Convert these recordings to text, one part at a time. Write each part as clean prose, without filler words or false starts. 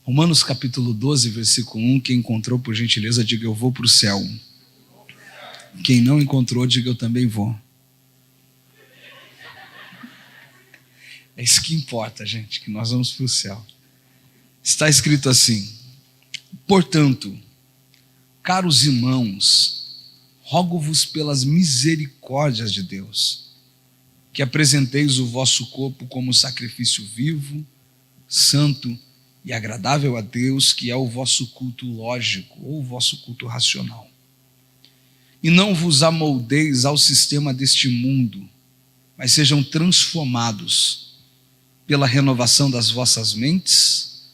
Romanos capítulo 12, versículo 1, quem encontrou, por gentileza, diga eu vou para o céu. Quem não encontrou, diga eu também vou. É isso que importa, gente, que nós vamos para o céu. Está escrito assim: portanto, caros irmãos, rogo-vos pelas misericórdias de Deus, que apresenteis o vosso corpo como sacrifício vivo, santo e agradável a Deus, que é o vosso culto lógico ou o vosso culto racional. E não vos amoldeis ao sistema deste mundo, mas sejam transformados pela renovação das vossas mentes,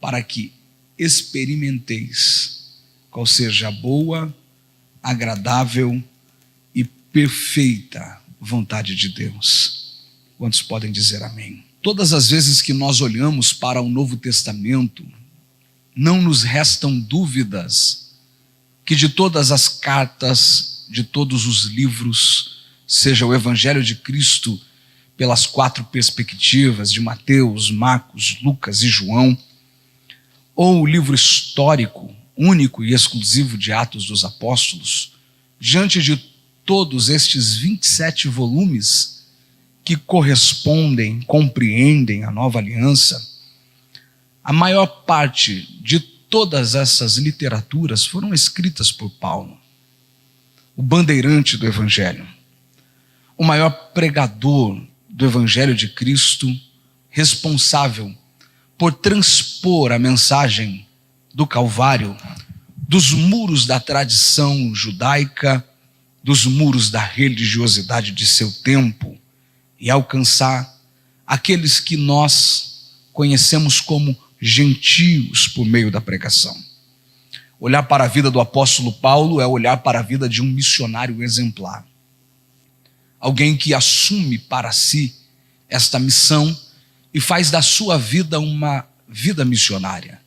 para que experimenteis qual seja a boa, agradável e perfeita vontade de Deus. Quantos podem dizer amém? Todas as vezes que nós olhamos para o Novo Testamento, não nos restam dúvidas que de todas as cartas, de todos os livros, seja o Evangelho de Cristo pelas 4 perspectivas de Mateus, Marcos, Lucas e João, ou o livro histórico, único e exclusivo de Atos dos Apóstolos, diante de todos estes 27 volumes que correspondem, compreendem a nova aliança, a maior parte de todas essas literaturas foram escritas por Paulo, o bandeirante do Evangelho, o maior pregador do Evangelho de Cristo, responsável por transpor a mensagem do Calvário dos muros da tradição judaica, dos muros da religiosidade de seu tempo, e alcançar aqueles que nós conhecemos como gentios por meio da pregação. Olhar para a vida do apóstolo Paulo é olhar para a vida de um missionário exemplar. Alguém que assume para si esta missão e faz da sua vida uma vida missionária.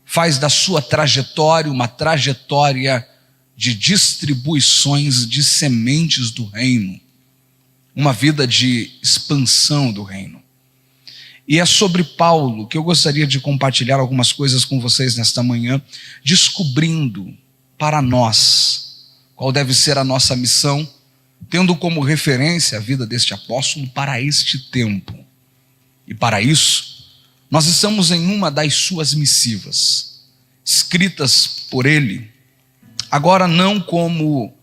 Faz da sua trajetória uma trajetória de distribuições de sementes do reino. Uma vida de expansão do reino. E é sobre Paulo que eu gostaria de compartilhar algumas coisas com vocês nesta manhã, descobrindo para nós qual deve ser a nossa missão, tendo como referência a vida deste apóstolo para este tempo. E para isso, nós estamos em uma das suas missivas, escritas por ele, agora não como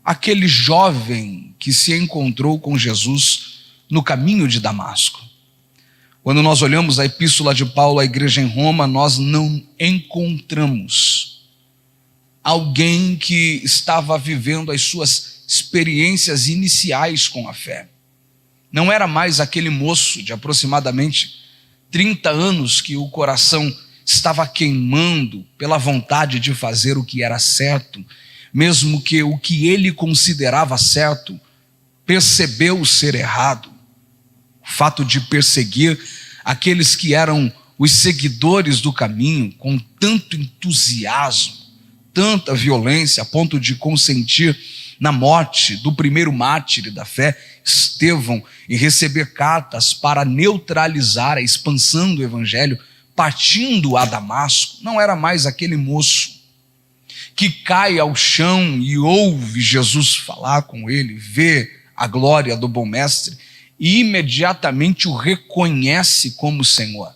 aquele jovem que se encontrou com Jesus no caminho de Damasco. Quando nós olhamos a epístola de Paulo à igreja em Roma, nós não encontramos alguém que estava vivendo as suas experiências iniciais com a fé. Não era mais aquele moço de aproximadamente 30 anos que o coração estava queimando pela vontade de fazer o que era certo, mesmo que o que ele considerava certo percebeu ser errado. O fato de perseguir aqueles que eram os seguidores do caminho com tanto entusiasmo, tanta violência, a ponto de consentir na morte do primeiro mártir da fé, Estevão, e receber cartas para neutralizar a expansão do evangelho, partindo a Damasco. Não era mais aquele moço que cai ao chão e ouve Jesus falar com ele, vê a glória do bom mestre e imediatamente o reconhece como Senhor.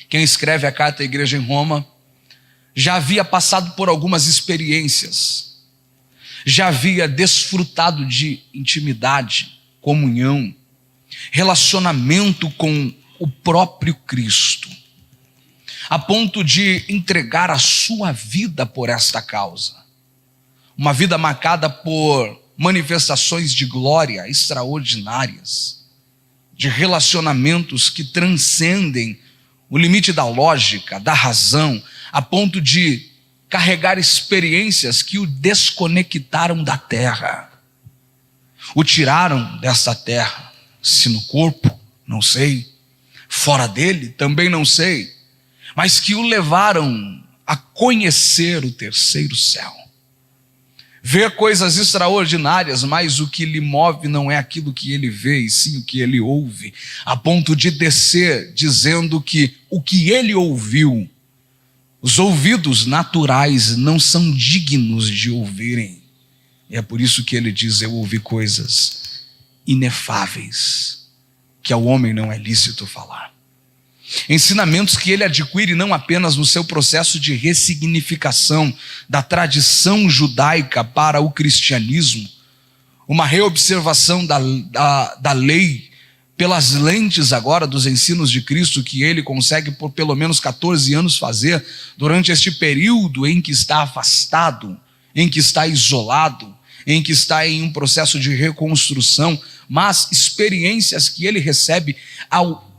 Quem escreve a carta à igreja em Roma já havia passado por algumas experiências, já havia desfrutado de intimidade, comunhão, relacionamento com o próprio Cristo, a ponto de entregar a sua vida por esta causa. Uma vida marcada por manifestações de glória extraordinárias, de relacionamentos que transcendem o limite da lógica, da razão, a ponto de carregar experiências que o desconectaram da terra, o tiraram dessa terra, se no corpo, não sei, fora dele, também não sei, mas que o levaram a conhecer o terceiro céu, vê coisas extraordinárias, mas o que lhe move não é aquilo que ele vê, e sim o que ele ouve, a ponto de descer dizendo que o que ele ouviu, os ouvidos naturais não são dignos de ouvirem. E é por isso que ele diz: eu ouvi coisas inefáveis, que ao homem não é lícito falar. Ensinamentos que ele adquire não apenas no seu processo de ressignificação da tradição judaica para o cristianismo, uma reobservação da lei pelas lentes agora dos ensinos de Cristo, que ele consegue por pelo menos 14 anos fazer durante este período em que está afastado, em que está isolado, em que está em um processo de reconstrução, mas experiências que ele recebe ao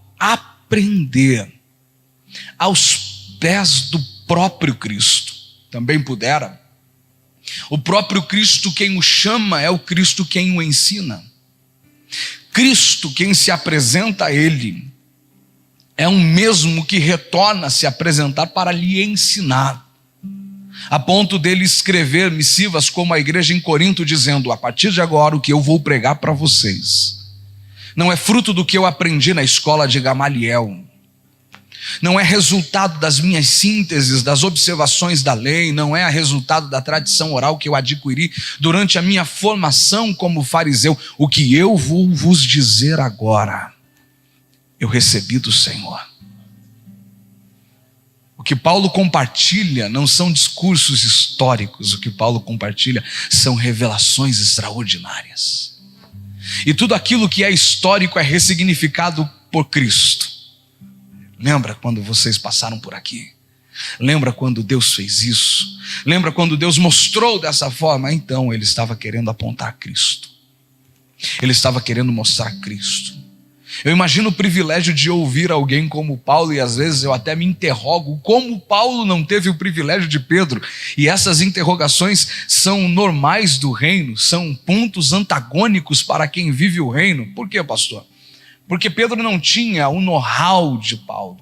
aprender aos pés do próprio Cristo. Também pudera. O próprio Cristo quem o chama é o Cristo quem o ensina. Cristo quem se apresenta a ele é o mesmo que retorna a se apresentar para lhe ensinar, a ponto dele escrever missivas como a igreja em Corinto, dizendo: a partir de agora o que eu vou pregar para vocês não é fruto do que eu aprendi na escola de Gamaliel, não é resultado das minhas sínteses, das observações da lei, não é resultado da tradição oral que eu adquiri durante a minha formação como fariseu. O que eu vou vos dizer agora, eu recebi do Senhor. O que Paulo compartilha não são discursos históricos, o que Paulo compartilha são revelações extraordinárias. E tudo aquilo que é histórico é ressignificado por Cristo. Lembra quando vocês passaram por aqui? Lembra quando Deus fez isso? Lembra quando Deus mostrou dessa forma? Então ele estava querendo apontar Cristo. Ele estava querendo mostrar Cristo. Eu imagino o privilégio de ouvir alguém como Paulo, e às vezes eu até me interrogo como Paulo não teve o privilégio de Pedro. E essas interrogações são normais do reino, são pontos antagônicos para quem vive o reino. Por quê, pastor? Porque Pedro não tinha o know-how de Paulo.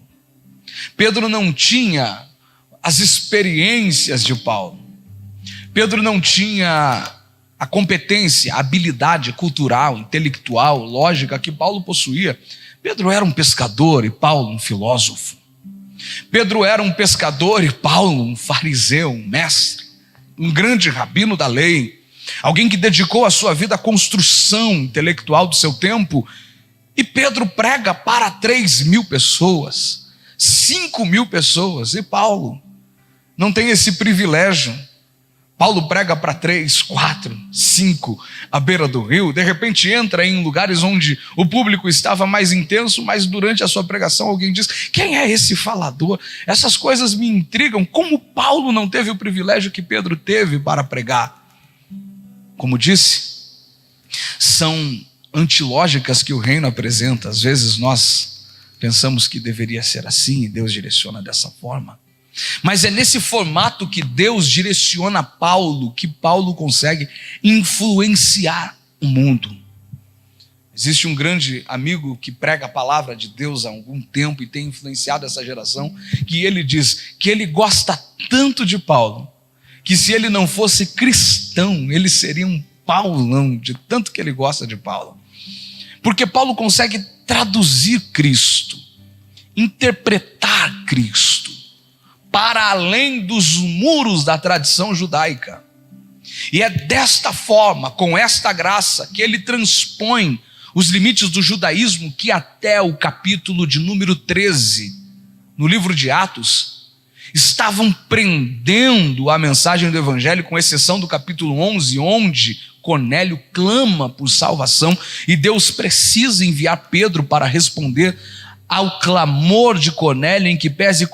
Pedro não tinha as experiências de Paulo. Pedro não tinha a competência, a habilidade cultural, intelectual, lógica que Paulo possuía. Pedro era um pescador e Paulo um filósofo. Pedro era um pescador e Paulo um fariseu, um mestre, um grande rabino da lei, alguém que dedicou a sua vida à construção intelectual do seu tempo. E Pedro prega para 3.000 pessoas, 5.000 pessoas, e Paulo não tem esse privilégio. Paulo prega para 3, 4, 5 à beira do rio, de repente entra em lugares onde o público estava mais intenso, mas durante a sua pregação alguém diz: quem é esse falador? Essas coisas me intrigam. Como Paulo não teve o privilégio que Pedro teve para pregar? Como disse, são antilógicas que o reino apresenta. Às vezes nós pensamos que deveria ser assim e Deus direciona dessa forma, mas é nesse formato que Deus direciona Paulo que Paulo consegue influenciar o mundo. Existe um grande amigo que prega a palavra de Deus há algum tempo e tem influenciado essa geração, que ele diz que ele gosta tanto de Paulo que se ele não fosse cristão ele seria um Paulão, de tanto que ele gosta de Paulo. Porque Paulo consegue traduzir Cristo, interpretar Cristo para além dos muros da tradição judaica. E é desta forma, com esta graça, que ele transpõe os limites do judaísmo que até o capítulo de número 13, no livro de Atos, estavam prendendo a mensagem do evangelho, com exceção do capítulo 11, onde Cornélio clama por salvação e Deus precisa enviar Pedro para responder ao clamor de Cornélio, em que pese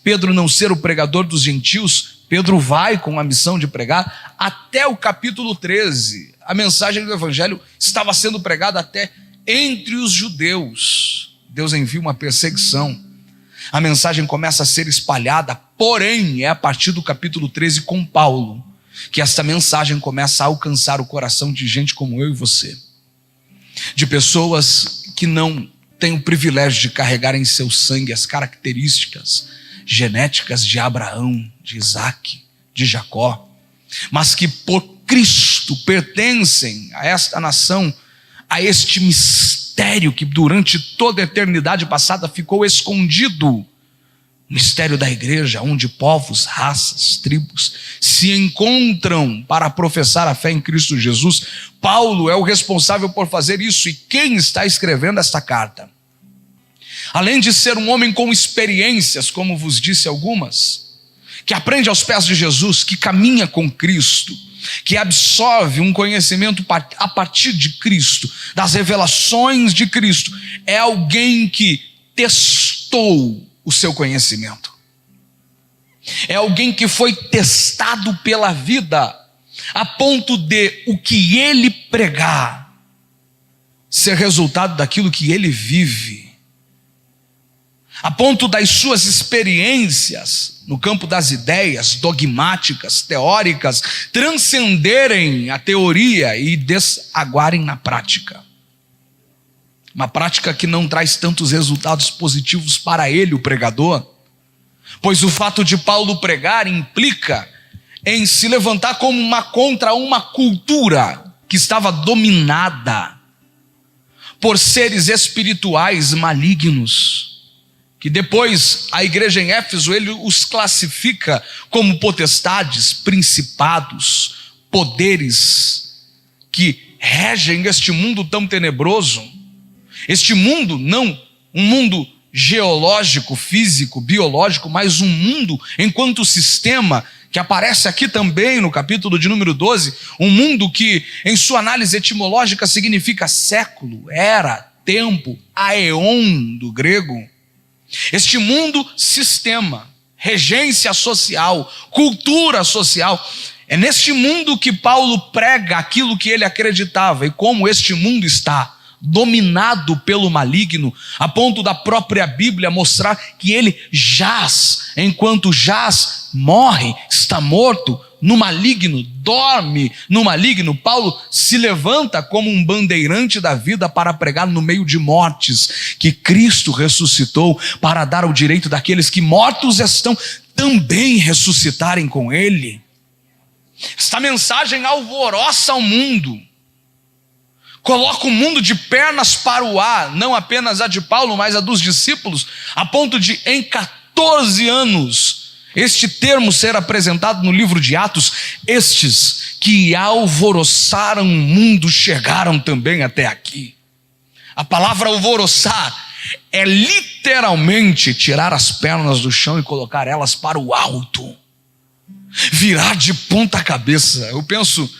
Pedro não ser o pregador dos gentios, Pedro vai com a missão de pregar até o capítulo 13. A mensagem do evangelho estava sendo pregada até entre os judeus. Deus envia uma perseguição. A mensagem começa a ser espalhada, porém é a partir do capítulo 13 com Paulo que esta mensagem começa a alcançar o coração de gente como eu e você, de pessoas que não têm o privilégio de carregar em seu sangue as características genéticas de Abraão, de Isaac, de Jacó, mas que por Cristo pertencem a esta nação, a este mistério que durante toda a eternidade passada ficou escondido. Mistério da igreja, onde povos, raças, tribos se encontram para professar a fé em Cristo Jesus. Paulo é o responsável por fazer isso. E quem está escrevendo esta carta? Além de ser um homem com experiências, como vos disse algumas, que aprende aos pés de Jesus, que caminha com Cristo, que absorve um conhecimento a partir de Cristo, das revelações de Cristo, é alguém que testou o seu conhecimento. É alguém que foi testado pela vida, a ponto de o que ele pregar ser resultado daquilo que ele vive, a ponto das suas experiências no campo das ideias dogmáticas, teóricas, transcenderem a teoria e desaguarem na prática. Uma prática que não traz tantos resultados positivos para ele, o pregador, pois o fato de Paulo pregar implica em se levantar contra uma cultura que estava dominada por seres espirituais malignos, que depois a igreja em Éfeso, ele os classifica como potestades, principados, poderes que regem este mundo tão tenebroso. Este mundo, não um mundo geológico, físico, biológico, mas um mundo enquanto sistema, que aparece aqui também no capítulo de número 12, um mundo que em sua análise etimológica significa século, era, tempo, aeon do grego. Este mundo sistema, regência social, cultura social, é neste mundo que Paulo prega aquilo que ele acreditava e como este mundo está dominado pelo maligno, a ponto da própria Bíblia mostrar que ele jaz, enquanto jaz, morre, está morto no maligno, dorme no maligno. Paulo se levanta como um bandeirante da vida para pregar no meio de mortes, que Cristo ressuscitou para dar o direito daqueles que mortos estão também ressuscitarem com ele. Esta mensagem alvoroça o mundo, coloca o mundo de pernas para o ar, não apenas a de Paulo, mas a dos discípulos, a ponto de, em 14 anos, este termo ser apresentado no livro de Atos. Estes que alvoroçaram o mundo chegaram também até aqui. A palavra alvoroçar é literalmente tirar as pernas do chão e colocar elas para o alto, virar de ponta cabeça. Eu penso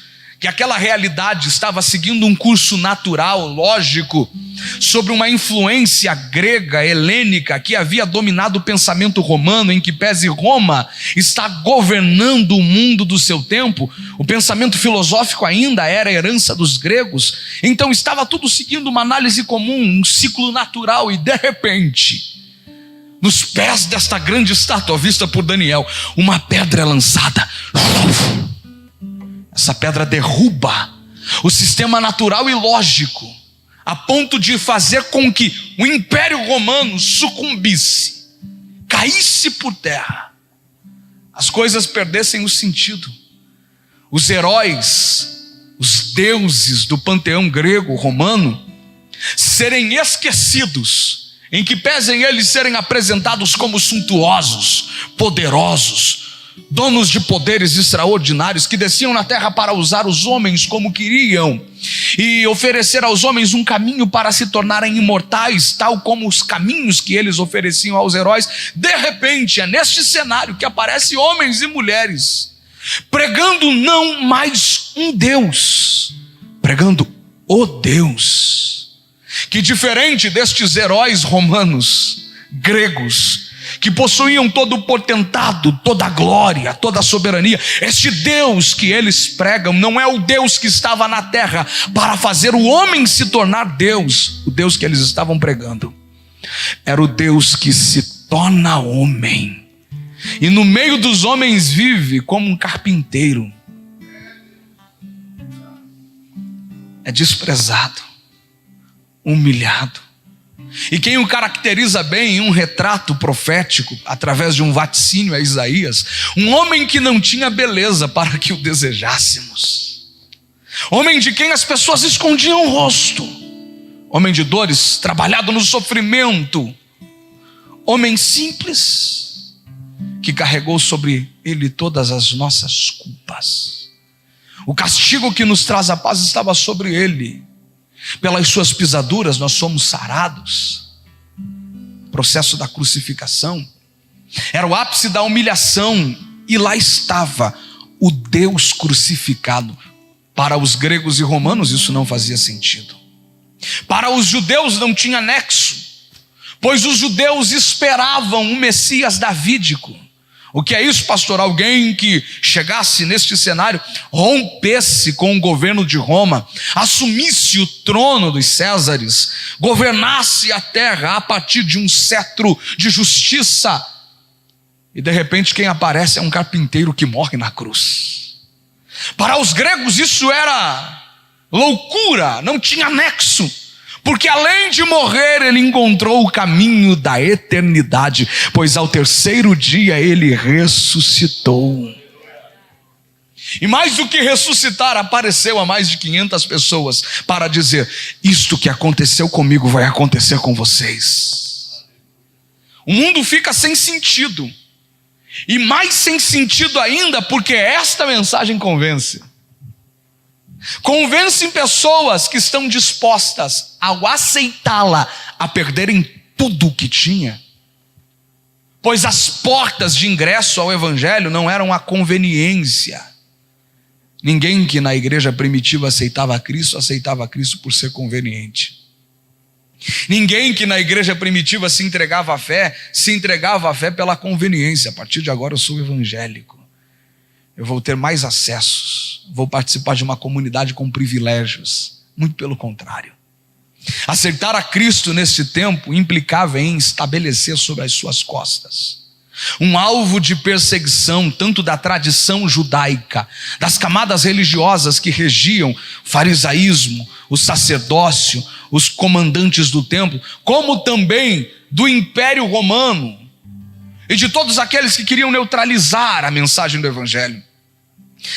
que aquela realidade estava seguindo um curso natural, lógico, sobre uma influência grega, helênica, que havia dominado o pensamento romano, em que pese Roma está governando o mundo do seu tempo. O pensamento filosófico ainda era a herança dos gregos, então estava tudo seguindo uma análise comum, um ciclo natural, e de repente, nos pés desta grande estátua vista por Daniel, uma pedra é lançada. Essa pedra derruba o sistema natural e lógico, a ponto de fazer com que o Império Romano sucumbisse, caísse por terra, as coisas perdessem o sentido. Os heróis, os deuses do panteão grego, romano, serem esquecidos, em que pesem eles serem apresentados como suntuosos, poderosos, donos de poderes extraordinários, que desciam na terra para usar os homens como queriam e oferecer aos homens um caminho para se tornarem imortais, tal como os caminhos que eles ofereciam aos heróis. De repente, é neste cenário que aparecem homens e mulheres pregando não mais um Deus, pregando o Deus, que diferente destes heróis romanos, gregos, que possuíam todo o potentado, toda a glória, toda a soberania, este Deus que eles pregam não é o Deus que estava na terra para fazer o homem se tornar Deus. O Deus que eles estavam pregando era o Deus que se torna homem, e no meio dos homens vive como um carpinteiro. É desprezado, humilhado, E quem o caracteriza bem em um retrato profético, através de um vaticínio a Isaías, um homem que não tinha beleza para que o desejássemos, homem de quem as pessoas escondiam o rosto, homem de dores, trabalhado no sofrimento, homem simples, que carregou sobre ele todas as nossas culpas. O castigo que nos traz a paz estava sobre ele. Pelas suas pisaduras nós somos sarados. O processo da crucificação era o ápice da humilhação, e lá estava o Deus crucificado. Para os gregos e romanos isso não fazia sentido. Para os judeus não tinha nexo, pois os judeus esperavam um Messias davídico. O que é isso, pastor? Alguém que chegasse neste cenário, rompesse com o governo de Roma, assumisse o trono dos Césares, governasse a terra a partir de um cetro de justiça, e de repente quem aparece é um carpinteiro que morre na cruz. Para os gregos isso era loucura, não tinha nexo, porque além de morrer, ele encontrou o caminho da eternidade, pois ao terceiro dia ele ressuscitou. E mais do que ressuscitar, apareceu a mais de 500 pessoas para dizer: isto que aconteceu comigo vai acontecer com vocês. O mundo fica sem sentido, e mais sem sentido ainda, porque esta mensagem convence. Convencem pessoas que estão dispostas, ao aceitá-la, a perderem tudo o que tinha, pois as portas de ingresso ao evangelho não eram a conveniência. Ninguém que na igreja primitiva aceitava Cristo por ser conveniente. Ninguém que na igreja primitiva se entregava à fé pela conveniência. A partir de agora eu sou evangélico, eu vou ter mais acessos, vou participar de uma comunidade com privilégios. Muito pelo contrário. Aceitar a Cristo neste tempo implicava em estabelecer sobre as suas costas um alvo de perseguição, tanto da tradição judaica, das camadas religiosas que regiam o farisaísmo, o sacerdócio, os comandantes do templo, como também do Império Romano e de todos aqueles que queriam neutralizar a mensagem do evangelho.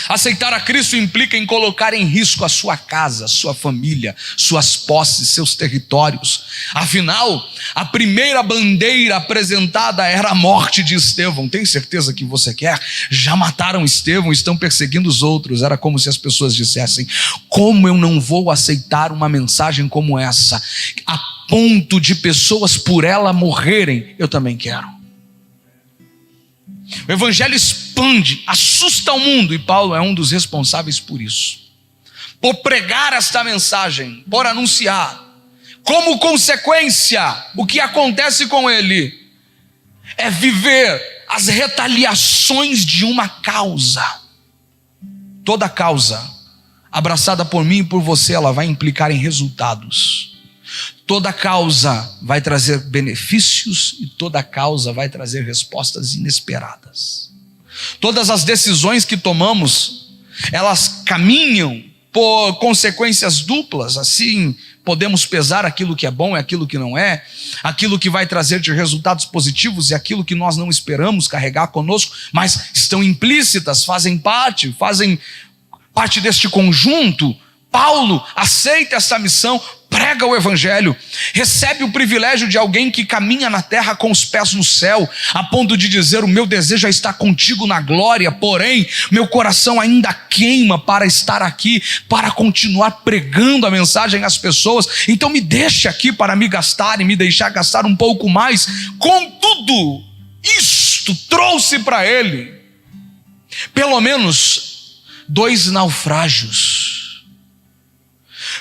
Aceitar a Cristo implica em colocar em risco a sua casa, sua família, suas posses, seus territórios. Afinal, a primeira bandeira apresentada era a morte de Estevão. Tem certeza que você quer? Já mataram Estevão, estão perseguindo os outros. Era como se as pessoas dissessem: como eu não vou aceitar uma mensagem como essa, a ponto de pessoas por ela morrerem? Eu também quero. O evangelho expande, assusta o mundo, e Paulo é um dos responsáveis por isso, por pregar esta mensagem, por anunciar. Como consequência, o que acontece com ele é viver as retaliações de uma causa. Toda causa abraçada por mim e por você, ela vai implicar em resultados. Toda causa vai trazer benefícios e toda causa vai trazer respostas inesperadas. Todas as decisões que tomamos, elas caminham por consequências duplas. Assim, podemos pesar aquilo que é bom e aquilo que não é, aquilo que vai trazer de resultados positivos e aquilo que nós não esperamos carregar conosco, mas estão implícitas, fazem parte deste conjunto. Paulo aceita essa missão, prega o evangelho, recebe o privilégio de alguém que caminha na terra com os pés no céu, a ponto de dizer: o meu desejo é estar contigo na glória, porém meu coração ainda queima para estar aqui, para continuar pregando a mensagem às pessoas, então me deixe aqui para me gastar e me deixar gastar um pouco mais. Contudo, isto trouxe para ele pelo menos 2 naufrágios,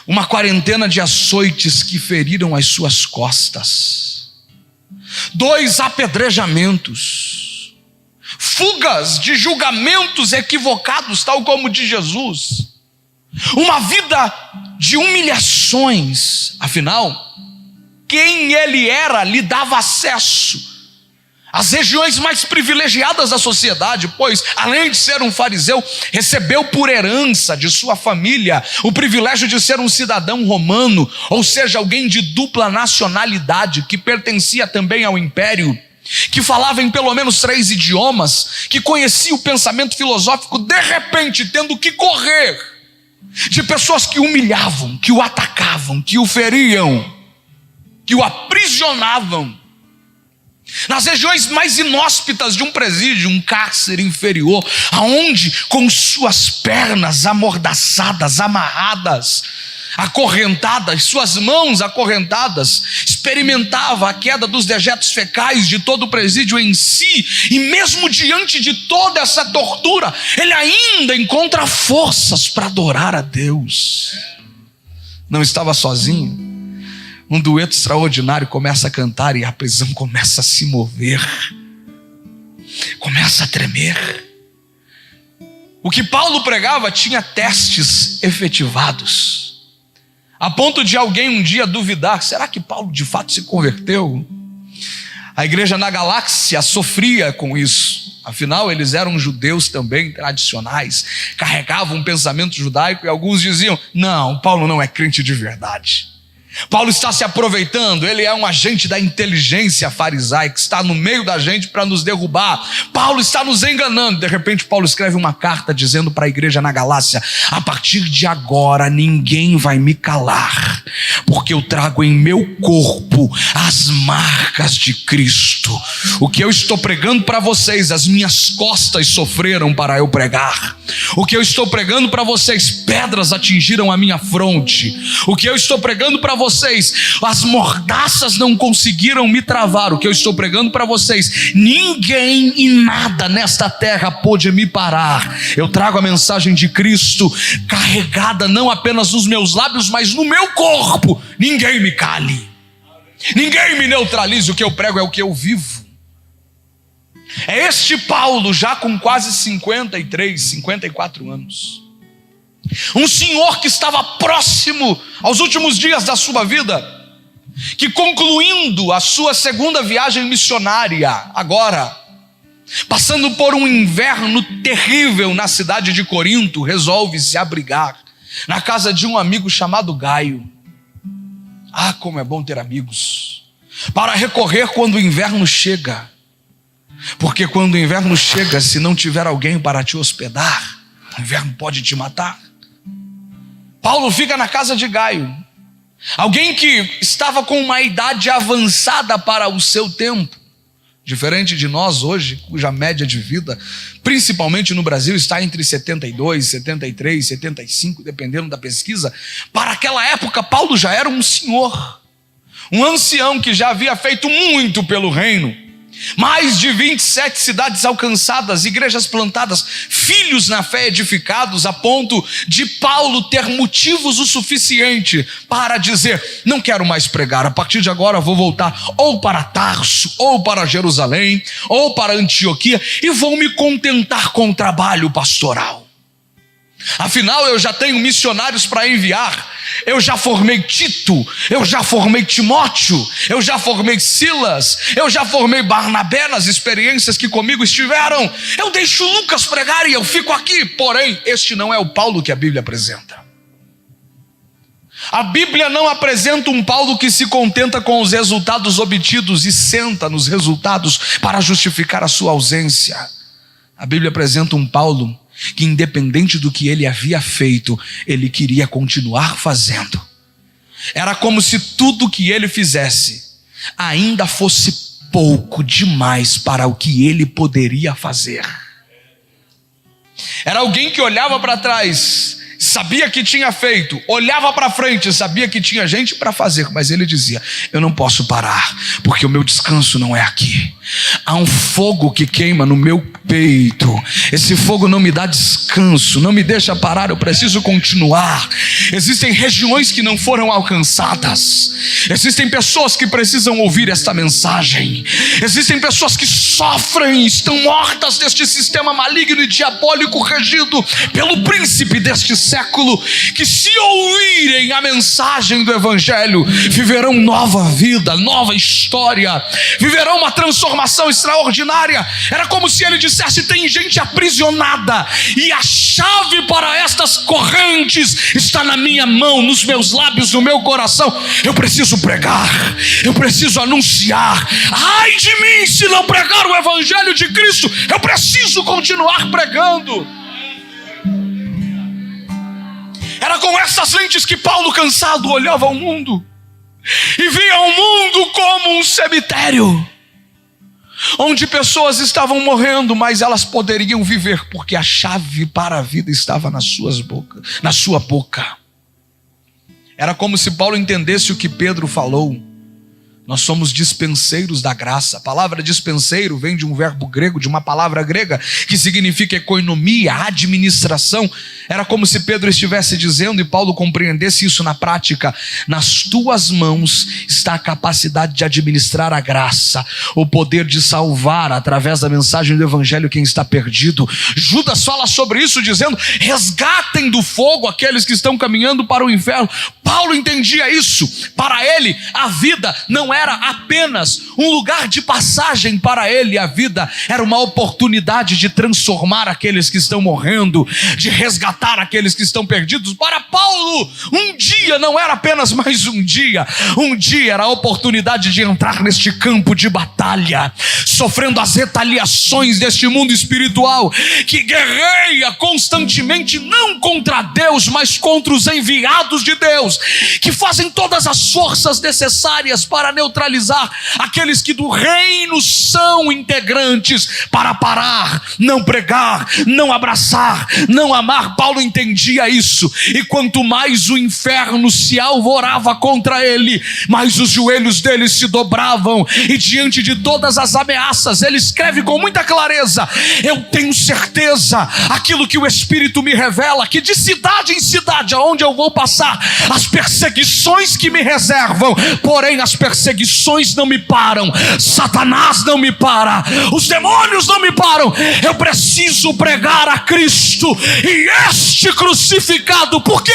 uma quarentena de açoites que feriram as suas costas, 2 apedrejamentos, fugas de julgamentos equivocados, tal como o de Jesus, uma vida de humilhações. Afinal, quem ele era lhe dava acesso as regiões mais privilegiadas da sociedade, pois, além de ser um fariseu, recebeu por herança de sua família o privilégio de ser um cidadão romano, ou seja, alguém de dupla nacionalidade, que pertencia também ao império, que falava em pelo menos 3 idiomas, que conhecia o pensamento filosófico, de repente tendo que correr de pessoas que o humilhavam, que o atacavam, que o feriam, que o aprisionavam, nas regiões mais inóspitas de um presídio, um cárcere inferior, aonde com suas pernas amordaçadas, amarradas, acorrentadas, suas mãos acorrentadas, experimentava a queda dos dejetos fecais de todo o presídio em si, e mesmo diante de toda essa tortura, ele ainda encontra forças para adorar a Deus. Não estava sozinho. Um dueto extraordinário começa a cantar e a prisão começa a se mover, começa a tremer. O que Paulo pregava tinha testes efetivados, a ponto de alguém um dia duvidar: será que Paulo de fato se converteu? A igreja na Galácia sofria com isso, afinal eles eram judeus também tradicionais, carregavam um pensamento judaico, e alguns diziam: não, Paulo não é crente de verdade. Paulo está se aproveitando, ele é um agente da inteligência farisaica, está no meio da gente para nos derrubar. Paulo está nos enganando. De repente Paulo escreve uma carta dizendo para a igreja na Galácia: a partir de agora ninguém vai me calar, porque eu trago em meu corpo as marcas de Cristo. O que eu estou pregando para vocês, as minhas costas sofreram para eu pregar. O que eu estou pregando para vocês, pedras atingiram a minha fronte. O que eu estou pregando para vocês, as mordaças não conseguiram me travar. O que eu estou pregando para vocês, ninguém e nada nesta terra pôde me parar. Eu trago a mensagem de Cristo carregada não apenas nos meus lábios, mas no meu corpo. Ninguém me cale, ninguém me neutralize. O que eu prego é o que eu vivo. É este Paulo, já com quase 53, 54 anos, um senhor que estava próximo aos últimos dias da sua vida, que concluindo a sua segunda viagem missionária, agora, passando por um inverno terrível na cidade de Corinto, resolve se abrigar na casa de um amigo chamado Gaio. Ah, como é bom ter amigos para recorrer quando o inverno chega. Porque quando o inverno chega, se não tiver alguém para te hospedar, o inverno pode te matar. Paulo fica na casa de Gaio, alguém que estava com uma idade avançada para o seu tempo, diferente de nós hoje, cuja média de vida, principalmente no Brasil, está entre 72, 73, 75, dependendo da pesquisa. Para aquela época, Paulo já era um senhor, um ancião que já havia feito muito pelo reino. Mais de 27 cidades alcançadas, igrejas plantadas, filhos na fé edificados, a ponto de Paulo ter motivos o suficiente para dizer: não quero mais pregar, a partir de agora vou voltar ou para Tarso, ou para Jerusalém, ou para Antioquia, e vou me contentar com o trabalho pastoral. Afinal, eu já tenho missionários para enviar. Eu já formei Tito, eu já formei Timóteo, eu já formei Silas, eu já formei Barnabé nas experiências que comigo estiveram. Eu deixo Lucas pregar e eu fico aqui. Porém, este não é o Paulo que a Bíblia apresenta. A Bíblia não apresenta um Paulo que se contenta com os resultados obtidos e senta nos resultados para justificar a sua ausência. A Bíblia apresenta um Paulo que, independente do que ele havia feito, ele queria continuar fazendo. Era como se tudo que ele fizesse ainda fosse pouco demais para o que ele poderia fazer. Era alguém que olhava para trás, sabia que tinha feito, olhava para frente, sabia que tinha gente para fazer, mas ele dizia: eu não posso parar, porque o meu descanso não é aqui. Há um fogo que queima no meu peito, esse fogo não me dá descanso, não me deixa parar, eu preciso continuar. Existem regiões que não foram alcançadas, existem pessoas que precisam ouvir esta mensagem, existem pessoas que sofrem, estão mortas deste sistema maligno e diabólico regido pelo príncipe deste século, que se ouvirem a mensagem do Evangelho, viverão nova vida, nova história, viverão uma transformação extraordinária. Era como se ele dissesse: tem gente aprisionada, e a chave para estas correntes está na minha mão, nos meus lábios, no meu coração. Eu preciso pregar, eu preciso anunciar. Ai de mim se não pregar o Evangelho de Cristo. Eu preciso continuar pregando. Era com essas lentes que Paulo, cansado, olhava o mundo e via o mundo como um cemitério, onde pessoas estavam morrendo, mas elas poderiam viver, porque a chave para a vida estava na sua boca. Era como se Paulo entendesse o que Pedro falou: nós somos dispenseiros da graça. A palavra dispenseiro vem de um verbo grego, de uma palavra grega, que significa economia, administração. Era como se Pedro estivesse dizendo, e Paulo compreendesse isso na prática: nas tuas mãos está a capacidade de administrar a graça, o poder de salvar através da mensagem do Evangelho quem está perdido. Judas fala sobre isso dizendo: resgatem do fogo aqueles que estão caminhando para o inferno. Paulo entendia isso. Para ele, a vida não era apenas um lugar de passagem. Para ele, a vida era uma oportunidade de transformar aqueles que estão morrendo, de resgatar aqueles que estão perdidos. Para Paulo, um dia não era apenas mais um dia era a oportunidade de entrar neste campo de batalha, sofrendo as retaliações deste mundo espiritual que guerreia constantemente, não contra Deus, mas contra os enviados de Deus, que fazem todas as forças necessárias para neutralizar aqueles que do reino são integrantes, para parar, não pregar, não abraçar, não amar. Paulo entendia isso, e quanto mais o inferno se alvorava contra ele, mais os joelhos dele se dobravam, e diante de todas as ameaças, ele escreve com muita clareza: eu tenho certeza, aquilo que o Espírito me revela, que de cidade em cidade aonde eu vou passar, as perseguições que me reservam, porém as perseguições não me param, Satanás não me para, os demônios não me param. Eu preciso pregar a Cristo e este crucificado. Por quê?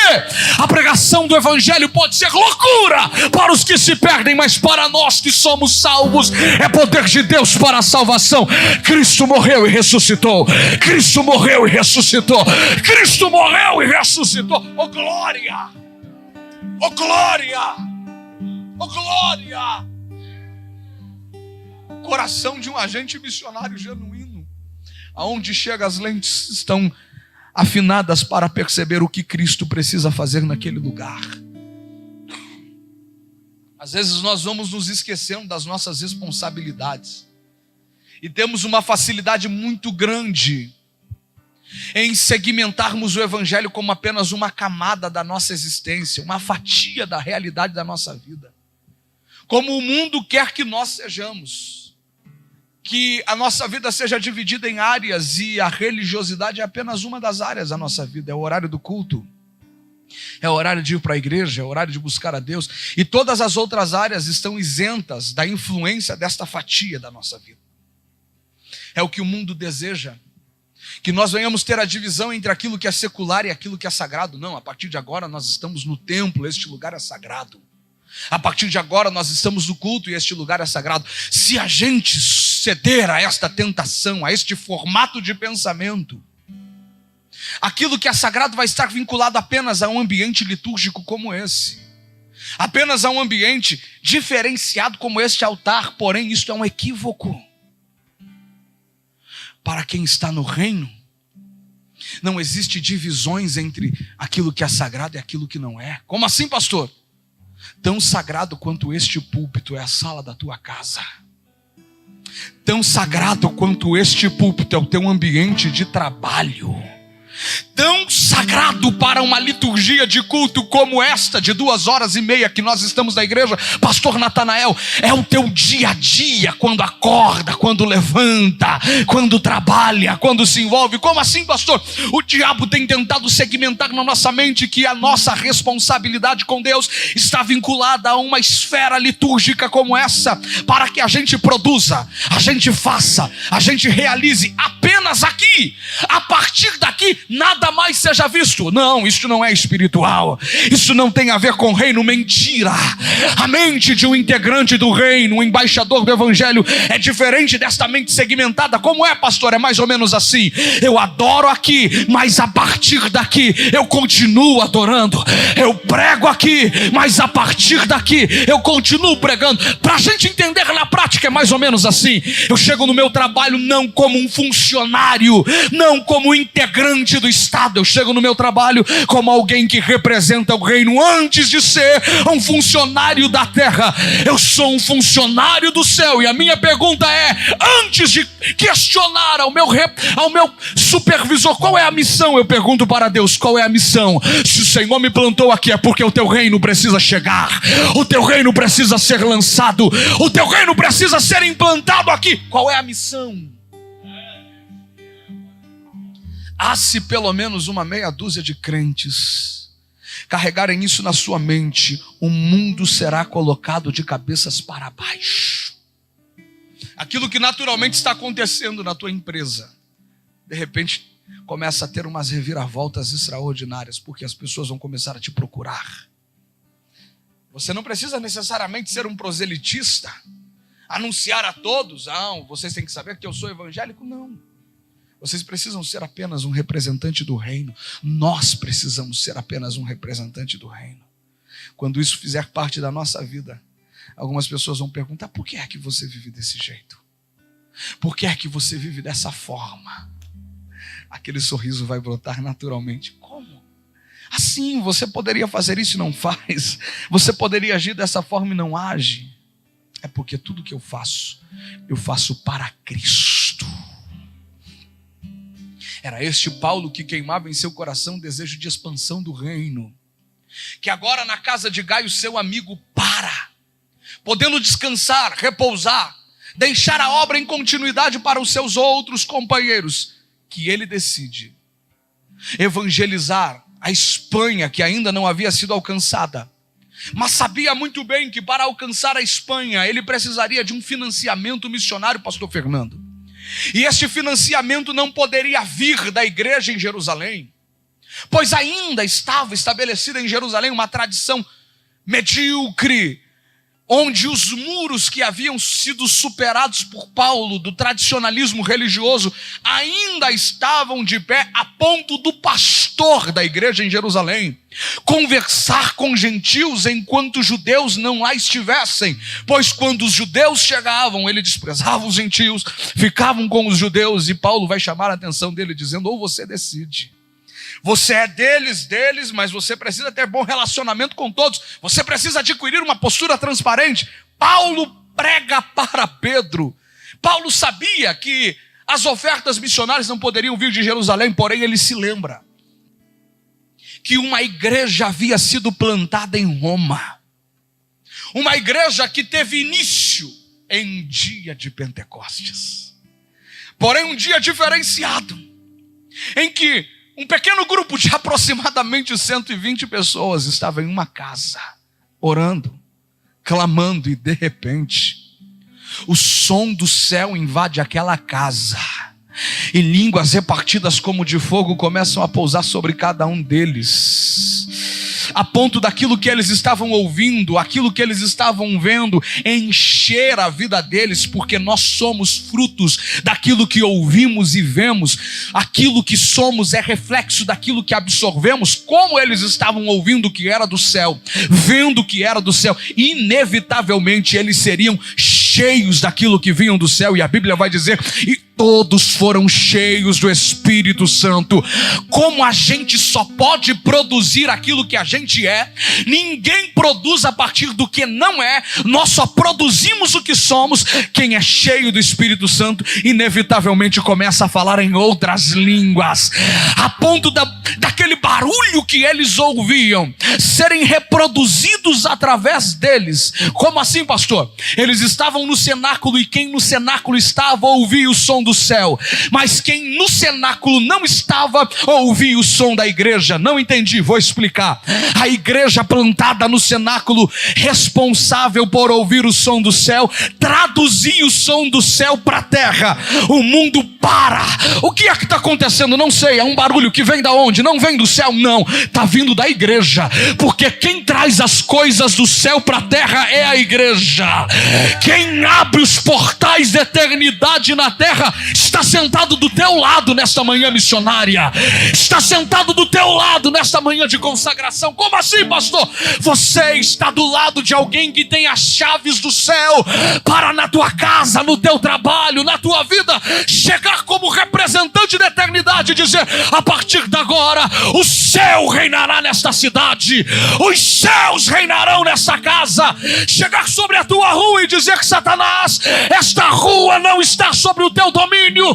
A pregação do Evangelho pode ser loucura para os que se perdem, mas para nós que somos salvos, é poder de Deus para a salvação. Cristo morreu e ressuscitou, Cristo morreu e ressuscitou, Cristo morreu e ressuscitou. Oh glória! Oh glória! Oh glória! Coração de um agente missionário genuíno, aonde chega as lentes estão afinadas para perceber o que Cristo precisa fazer naquele lugar. Às vezes nós vamos nos esquecendo das nossas responsabilidades e temos uma facilidade muito grande em segmentarmos o Evangelho como apenas uma camada da nossa existência, uma fatia da realidade da nossa vida, como o mundo quer que nós sejamos, que a nossa vida seja dividida em áreas, e a religiosidade é apenas uma das áreas da nossa vida. É o horário do culto, é o horário de ir para a igreja, é o horário de buscar a Deus, e todas as outras áreas estão isentas da influência desta fatia da nossa vida. É o que o mundo deseja, que nós venhamos ter a divisão entre aquilo que é secular e aquilo que é sagrado. Não, a partir de agora nós estamos no templo, este lugar é sagrado. A partir de agora nós estamos no culto e este lugar é sagrado. Se a gente ceder a esta tentação, a este formato de pensamento, aquilo que é sagrado vai estar vinculado apenas a um ambiente litúrgico como esse, apenas a um ambiente diferenciado como este altar. Porém, isto é um equívoco. Para quem está no reino, não existe divisões entre aquilo que é sagrado e aquilo que não é. Como assim, pastor? Tão sagrado quanto este púlpito é a sala da tua casa. Tão sagrado quanto este púlpito é o teu ambiente de trabalho. Tão sagrado para uma liturgia de culto como esta, de 2h30 que nós estamos na igreja, pastor Natanael, é o teu dia a dia, quando acorda, quando levanta, quando trabalha, quando se envolve. Como assim, pastor? O diabo tem tentado segmentar na nossa mente que a nossa responsabilidade com Deus está vinculada a uma esfera litúrgica como essa, para que a gente produza, a gente faça, a gente realize apenas aqui. A partir daqui nada mais seja visto. Não, isso não é espiritual. Isso não tem a ver com reino. Mentira. A mente de um integrante do reino, um embaixador do evangelho, é diferente desta mente segmentada. Como é, pastor? É mais ou menos assim: eu adoro aqui, mas a partir daqui eu continuo adorando. Eu prego aqui, mas a partir daqui eu continuo pregando. Para a gente entender na prática, é mais ou menos assim. Eu chego no meu trabalho não como um funcionário, não como integrante do Estado. Eu chego no meu trabalho como alguém que representa o reino antes de ser um funcionário da terra. Eu sou um funcionário do céu. E a minha pergunta é, antes de questionar ao meu supervisor qual é a missão, eu pergunto para Deus: qual é a missão? Se o Senhor me plantou aqui, é porque o teu reino precisa chegar, o teu reino precisa ser lançado, o teu reino precisa ser implantado aqui. Qual é a missão? Há se pelo menos uma meia dúzia de crentes carregarem isso na sua mente, o mundo será colocado de cabeças para baixo. Aquilo que naturalmente está acontecendo na tua empresa, de repente começa a ter umas reviravoltas extraordinárias, porque as pessoas vão começar a te procurar. Você não precisa necessariamente ser um proselitista, anunciar a todos: não, vocês têm que saber que eu sou evangélico. Não. Vocês precisam ser apenas um representante do reino. Nós precisamos ser apenas um representante do reino. Quando isso fizer parte da nossa vida, algumas pessoas vão perguntar: por que é que você vive desse jeito? Por que é que você vive dessa forma? Aquele sorriso vai brotar naturalmente. Como? Assim, você poderia fazer isso e não faz. Você poderia agir dessa forma e não age. É porque tudo que eu faço para Cristo. Era este Paulo que queimava em seu coração o desejo de expansão do reino, que agora na casa de Gaio, seu amigo, podendo descansar, repousar, deixar a obra em continuidade para os seus outros companheiros, que ele decide evangelizar a Espanha, que ainda não havia sido alcançada, mas sabia muito bem que para alcançar a Espanha ele precisaria de um financiamento missionário, pastor Fernando. E este financiamento não poderia vir da igreja em Jerusalém, pois ainda estava estabelecida em Jerusalém uma tradição medíocre, onde os muros que haviam sido superados por Paulo do tradicionalismo religioso ainda estavam de pé, a ponto do pastor da igreja em Jerusalém conversar com gentios enquanto os judeus não lá estivessem, pois quando os judeus chegavam, ele desprezava os gentios, ficavam com os judeus, e Paulo vai chamar a atenção dele dizendo: ou você decide. Você é deles, mas você precisa ter bom relacionamento com todos. Você precisa adquirir uma postura transparente. Paulo prega para Pedro. Paulo sabia que as ofertas missionárias não poderiam vir de Jerusalém, porém ele se lembra que uma igreja havia sido plantada em Roma. Uma igreja que teve início em dia de Pentecostes. Porém um dia diferenciado, em que um pequeno grupo de aproximadamente 120 pessoas estava em uma casa, orando, clamando, e de repente, o som do céu invade aquela casa, e línguas repartidas como de fogo começam a pousar sobre cada um deles, a ponto daquilo que eles estavam ouvindo, aquilo que eles estavam vendo, encher a vida deles, porque nós somos frutos daquilo que ouvimos e vemos. Aquilo que somos é reflexo daquilo que absorvemos. Como eles estavam ouvindo o que era do céu, vendo o que era do céu, inevitavelmente eles seriam cheios daquilo que vinham do céu, e a Bíblia vai dizer: e todos foram cheios do Espírito Santo. Como a gente só pode produzir aquilo que a gente é, ninguém produz a partir do que não é, nós só produzimos o que somos. Quem é cheio do Espírito Santo inevitavelmente começa a falar em outras línguas, a ponto daquele barulho que eles ouviam serem reproduzidos através deles. Como assim, pastor? Eles estavam no cenáculo, e quem no cenáculo estava ouvia o som do céu, mas quem no cenáculo não estava, ouvia o som da igreja. Não entendi, vou explicar. A igreja plantada no cenáculo, responsável por ouvir o som do céu, traduzia o som do céu para a terra. O mundo para. O que é que está acontecendo? Não sei, é um barulho que vem da onde? Não vem do céu, não, está vindo da igreja, porque quem traz as coisas do céu para a terra é a igreja. Quem abre os portais da eternidade na terra está sentado do teu lado nesta manhã missionária, está sentado do teu lado nesta manhã de consagração. Como assim, pastor? Você está do lado de alguém que tem as chaves do céu para na tua casa, no teu trabalho, na tua vida, chegar como representante da eternidade e dizer: a partir de agora o céu reinará nesta cidade, os céus reinarão nesta casa. Chegar sobre a tua rua e dizer que Satanás, esta rua não está sobre o teu domínio,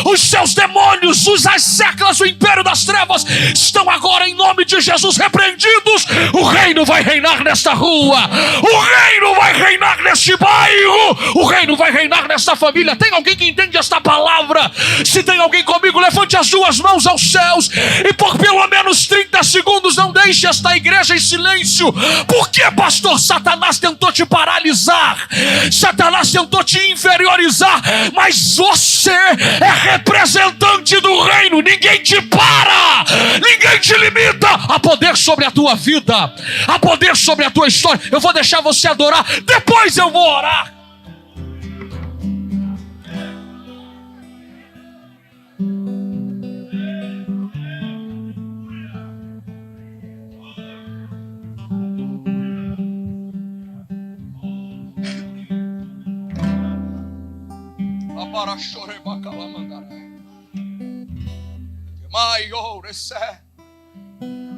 os seus demônios, os asseclas, o império das trevas estão agora em nome de Jesus repreendidos. O reino vai reinar nesta rua, o reino vai reinar neste bairro, o reino vai reinar nesta família. Tem alguém que entende esta palavra? Se tem alguém comigo, levante as duas mãos aos céus e por pelo menos 30 segundos não deixe esta igreja em silêncio. Por que, pastor? Satanás tentou te paralisar, Satanás tentou te inferiorizar, mas você é representante do reino. Ninguém te para, ninguém te limita. Há poder sobre a tua vida, há poder sobre a tua história. Eu vou deixar você adorar, depois eu vou orar.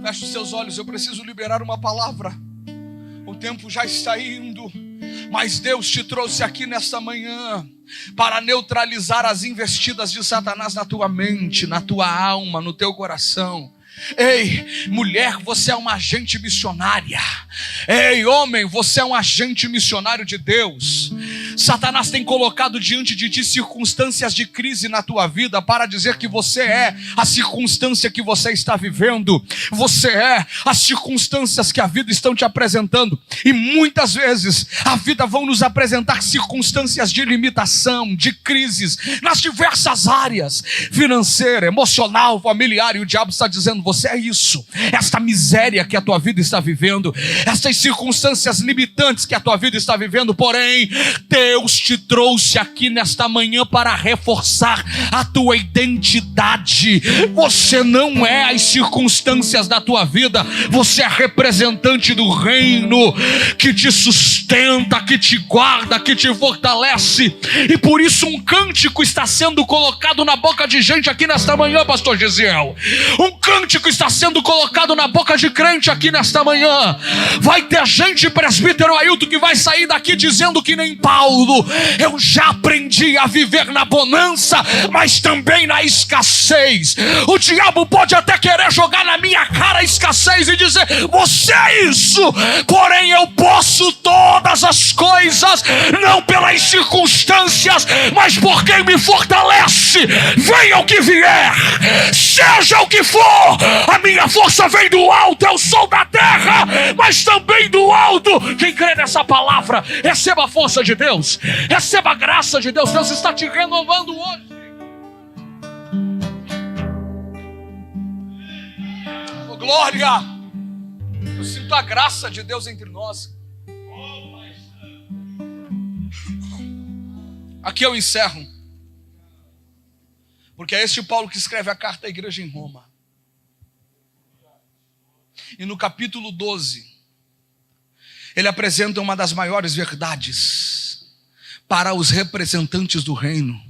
Feche os seus olhos, eu preciso liberar uma palavra. O tempo já está indo, mas Deus te trouxe aqui nesta manhã para neutralizar as investidas de Satanás na tua mente, na tua alma, no teu coração. Ei, mulher, você é uma agente missionária. Ei, homem, você é um agente missionário de Deus. Satanás tem colocado diante de ti circunstâncias de crise na tua vida para dizer que você é a circunstância que você está vivendo. Você é as circunstâncias que a vida estão te apresentando. E muitas vezes a vida vão nos apresentar circunstâncias de limitação, de crises, nas diversas áreas, financeira, emocional, familiar. E o diabo está dizendo: você é isso, esta miséria que a tua vida está vivendo, estas circunstâncias limitantes que a tua vida está vivendo. Porém, Deus te trouxe aqui nesta manhã para reforçar a tua identidade. Você não é as circunstâncias da tua vida, você é representante do reino que te sustenta, que te guarda, que te fortalece. E por isso um cântico está sendo colocado na boca de gente aqui nesta manhã, pastor Gisiel. Um cântico está sendo colocado na boca de crente aqui nesta manhã. Vai ter gente, presbítero Ailton, que vai sair daqui dizendo que nem Paulo: eu já aprendi a viver na bonança, mas também na escassez. O diabo pode até querer jogar na minha cara a escassez e dizer: você é isso, porém eu posso todas as coisas, não pelas circunstâncias, mas por quem me fortalece. Venha o que vier, seja o que for, a minha força vem do alto. Eu sou da terra, mas também do alto. Quem crê nessa palavra, receba a força de Deus, receba a graça de Deus. Deus está te renovando hoje. Oh, glória! Eu sinto a graça de Deus entre nós. Aqui eu encerro, porque é este Paulo que escreve a carta à igreja em Roma. E no capítulo 12, ele apresenta uma das maiores verdades para os representantes do reino.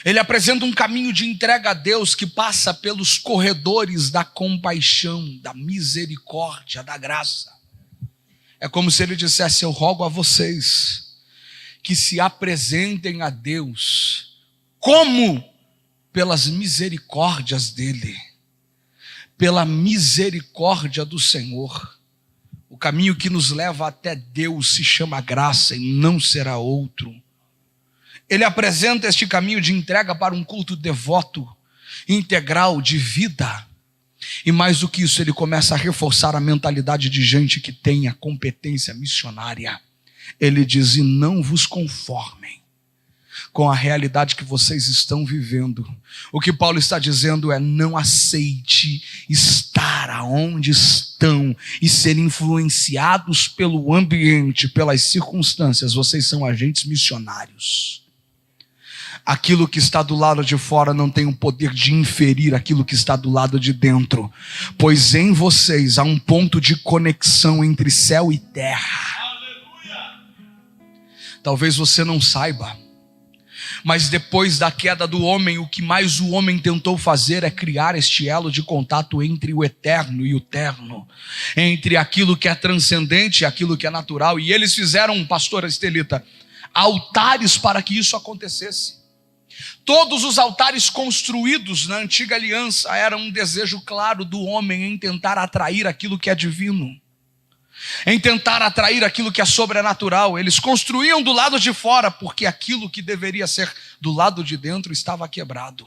Ele apresenta um caminho de entrega a Deus que passa pelos corredores da compaixão, da misericórdia, da graça. É como se ele dissesse: eu rogo a vocês que se apresentem a Deus como pelas misericórdias dele, pela misericórdia do Senhor. O caminho que nos leva até Deus se chama graça e não será outro. ele apresenta este caminho de entrega para um culto devoto, integral, de vida. E mais do que isso, ele começa a reforçar a mentalidade de gente que tem a competência missionária. Ele diz: e não vos conformem com a realidade que vocês estão vivendo. O que Paulo está dizendo é: não aceite estar aonde estão e ser influenciados pelo ambiente, pelas circunstâncias. Vocês são agentes missionários. Aquilo que está do lado de fora não tem o poder de inferir aquilo que está do lado de dentro, pois em vocês há um ponto de conexão entre céu e terra. Aleluia! Talvez você não saiba, mas depois da queda do homem, o que mais o homem tentou fazer é criar este elo de contato entre o eterno e o terno, entre aquilo que é transcendente e aquilo que é natural. E eles fizeram, pastor Estelita, altares para que isso acontecesse. Todos os altares construídos na antiga aliança eram um desejo claro do homem em tentar atrair aquilo que é divino, em tentar atrair aquilo que é sobrenatural. Eles construíam do lado de fora, porque aquilo que deveria ser do lado de dentro estava quebrado.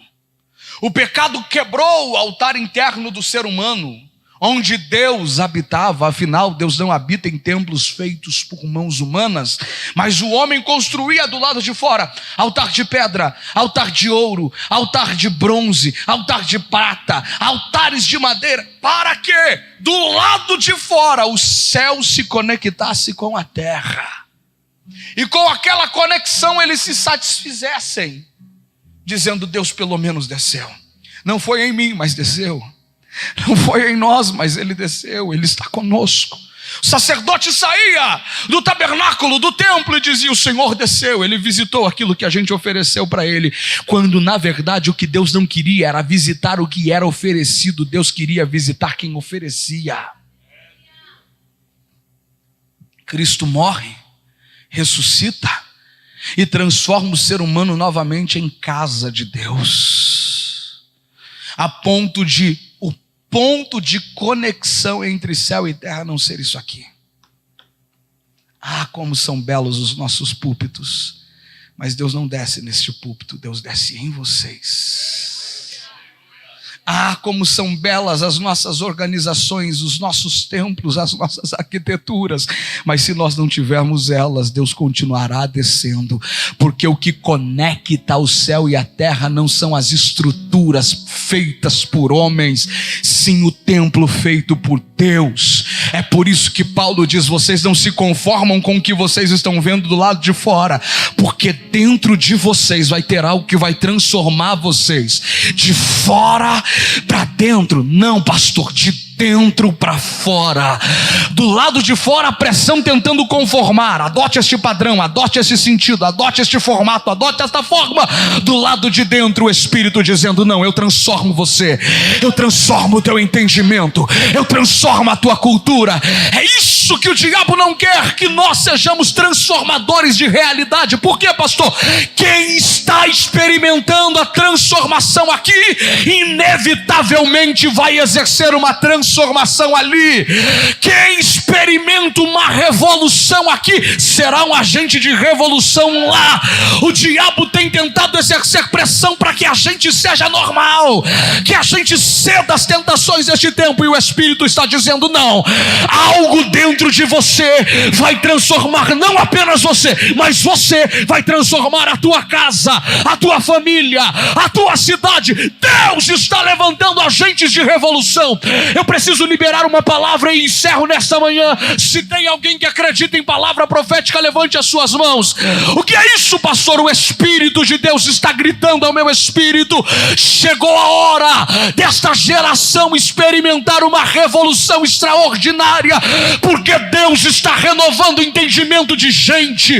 O pecado quebrou o altar interno do ser humano, onde Deus habitava. Afinal, Deus não habita em templos feitos por mãos humanas, mas o homem construía do lado de fora altar de pedra, altar de ouro, altar de bronze, altar de prata, altares de madeira, para que do lado de fora o céu se conectasse com a terra, e com aquela conexão eles se satisfizessem, dizendo: Deus pelo menos desceu. Não foi em mim, mas desceu. Não foi em nós, mas ele desceu, ele está conosco. O sacerdote saía do tabernáculo, do templo, e dizia: o Senhor desceu, ele visitou aquilo que a gente ofereceu para ele. Quando na verdade o que Deus não queria era visitar o que era oferecido, Deus queria visitar quem oferecia. Cristo morre, ressuscita e transforma o ser humano novamente em casa de Deus, a ponto de ponto de conexão entre céu e terra não ser isso aqui. Ah, como são belos os nossos púlpitos, mas Deus não desce neste púlpito, Deus desce em vocês. Ah, como são belas as nossas organizações, os nossos templos, as nossas arquiteturas, mas se nós não tivermos elas, Deus continuará descendo, porque o que conecta o céu e a terra não são as estruturas feitas por homens, sim o templo feito por Deus. É por isso que Paulo diz: vocês não se conformam com o que vocês estão vendo do lado de fora, porque dentro de vocês vai ter algo que vai transformar vocês de fora para dentro. Não, pastor, de dentro para fora. Do lado de fora a pressão tentando conformar: adote este padrão, adote esse sentido, adote este formato, adote esta forma. Do lado de dentro o Espírito dizendo: não, eu transformo você, eu transformo o teu entendimento, eu transformo a tua cultura. É isso que o diabo não quer, que nós sejamos transformadores de realidade. Por quê, pastor? Quem está experimentando a transformação aqui, inevitavelmente vai exercer uma transformação ali. Quem experimenta uma revolução aqui será um agente de revolução lá. O diabo tem tentado exercer pressão para que a gente seja normal, que a gente ceda às tentações deste tempo, e o Espírito está dizendo: não, algo dentro de você vai transformar não apenas você, mas você vai transformar a tua casa, a tua família, a tua cidade. Deus está levantando agentes de revolução. Eu preciso liberar uma palavra e encerro nesta manhã. Se tem alguém que acredita em palavra profética, levante as suas mãos. O que é isso, pastor? O Espírito de Deus está gritando ao meu espírito: chegou a hora desta geração experimentar uma revolução extraordinária, porque Deus está renovando o entendimento de gente.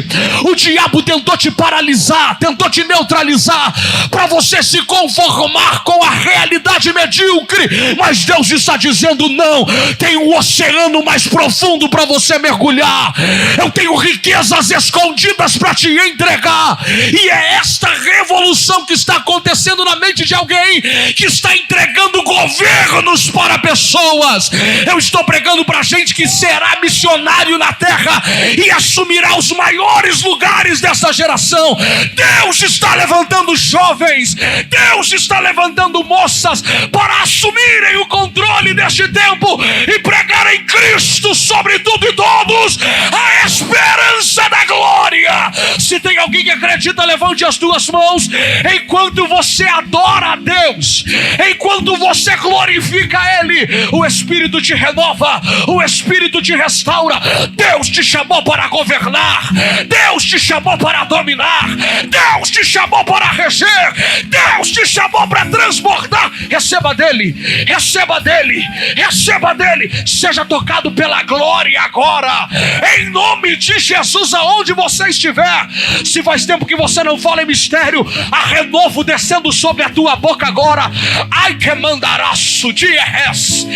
O diabo tentou te paralisar, tentou te neutralizar, para você se conformar com a realidade medíocre, mas Deus está dizendo: dizendo: não, tem um oceano mais profundo para você mergulhar. Eu tenho riquezas escondidas para te entregar. E é esta revolução que está acontecendo na mente de alguém que está entregando governos para pessoas. Eu estou pregando para gente que será missionário na terra e assumirá os maiores lugares dessa geração. Deus está levantando jovens, Deus está levantando moças para assumirem o controle deste tempo e pregarem Cristo sobre tudo e todos, a esperança da glória. Se tem alguém que acredita, levante as duas mãos. Enquanto você adora a Deus, enquanto você glorifica a Ele, o Espírito te renova, o Espírito te restaura. Deus te chamou para governar, Deus te chamou para dominar, Deus te chamou para reger, Deus te chamou para transbordar. Receba dele, receba dele, receba dele. Seja tocado pela glória agora, em nome de Jesus, aonde você estiver. Se faz tempo que você não fala em mistério, há renovo descendo sobre a tua boca agora. Ai que mandaraço de res,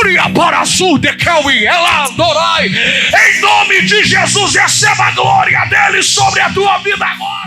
uriabarazu de kelwi eladorai. Em nome de Jesus, receba a glória dele sobre a tua vida agora.